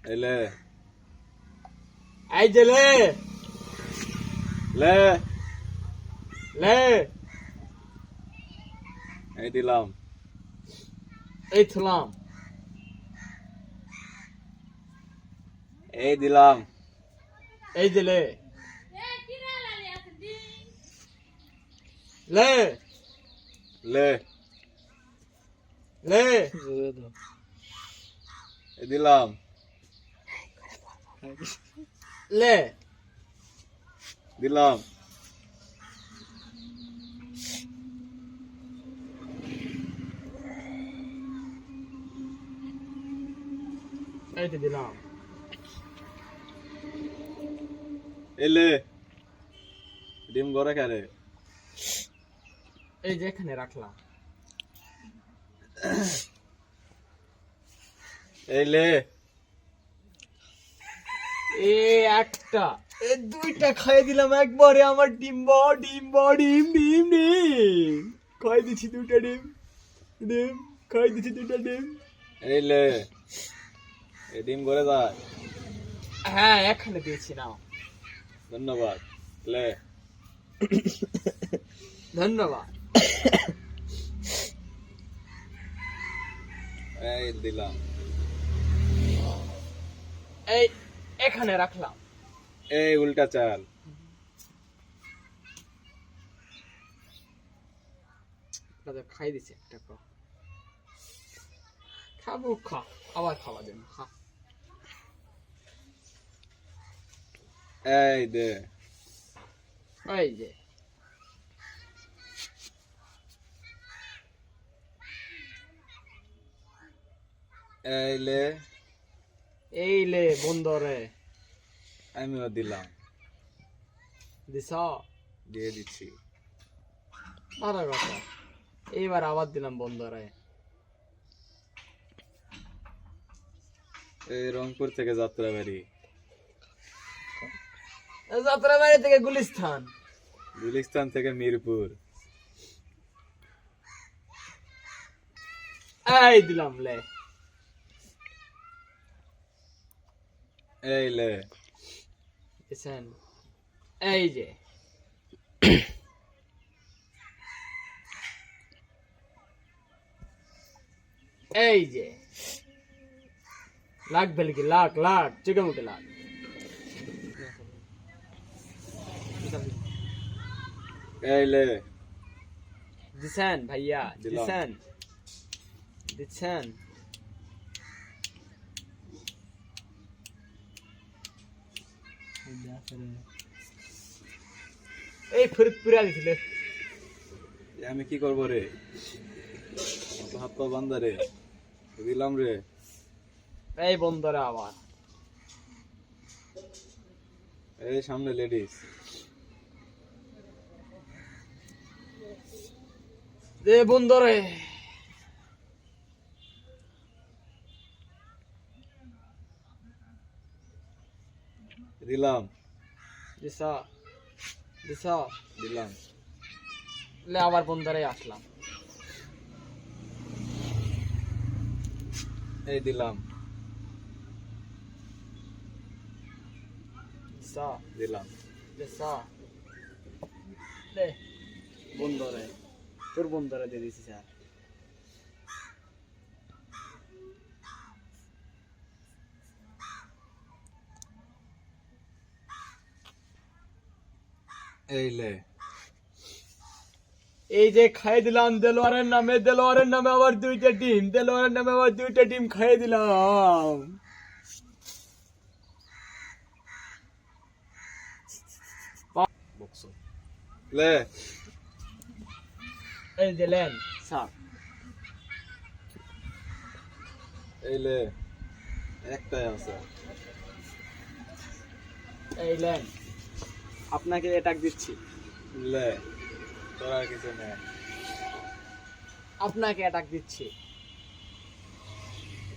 এলে এই যে লে লে লে এই দিলাম এই থলাম এই দিলাম এই যে লে লে লে লে এই দিলাম লে দিলাম এই যে দিলাম এলে ডিম গড়ে খারে এই যে এখানে রাখলাম এলে এই একটা এই দুইটা খাইয়ে দিলাম একবারে আমার ডিম ডিম ডিম ডিম ডিম খাই দিছি দুইটা ডিম ডিম খাই দিছি দুইটা ডিম এলে এই ডিম গড়ে যায় হ্যাঁ এখানে দিয়েছি নাও ধন্যবাদ লে ধন্যবাদ এই দিলাম এই এখানে রাখলাম এই উল্টা চাল দাদা খাই দিছি একটা খাবো খা আবার খাওয়া দেন খা এই দে এই যে এই লে বন্দরে আমিও দিলাম দিছ দিয়ে দিচ্ছি ভালো কথা এইবার আবার দিলাম বন্দরে এই রংপুর থেকে যাত্রাবাড়ি যাত্রাবাড়ি থেকে গুলিস্তান গুলিস্তান থেকে মিরপুর এই দিলাম লে এই লে দিছেন এই যে এই যে লাখ ভেলে কি লাখ লাখ চিকে মুখে লাখ এই লে দিছেন ভাইয়া দিলাম। দিছেন দিছেন এই ফরিদপুরে দিছিলে আমি কি করবো রে অত হাত পা বান্ধা রে দিলাম রে এই বন্দরে আবার এই সামনে লেডিস দে বন্দরে দিলাম দিছা দিছ দিলাম লে আবার বন্দরে আসলাম এই দিলাম দিছা দিলাম দিছা লে বন্দরে তোর বন্দরে দিয়ে দিছি স্যার এই লে এই যে খাই দিলাম দেলোয়ারের নামে আবার দুইটা ডিম দেলোয়ারের নামে আবার দুইটা ডিম খাই দিলাম লে এই দিলেন স্যার এই লে একটাই আছে এই লেন আপনাকে এটাক দিচ্ছি লে তোরা কিছু নেই আপনাকে অ্যাটাক দিচ্ছি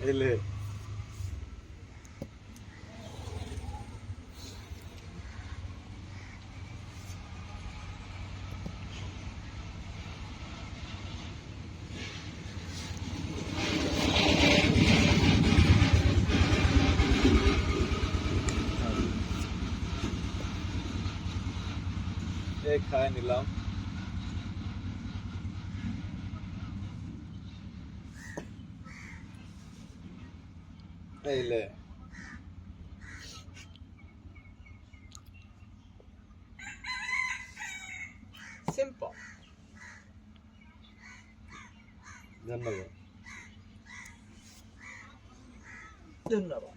এই লে খায় নিলাম। এই লে সিম্পল। ধন্যবাদ। ধন্যবাদ।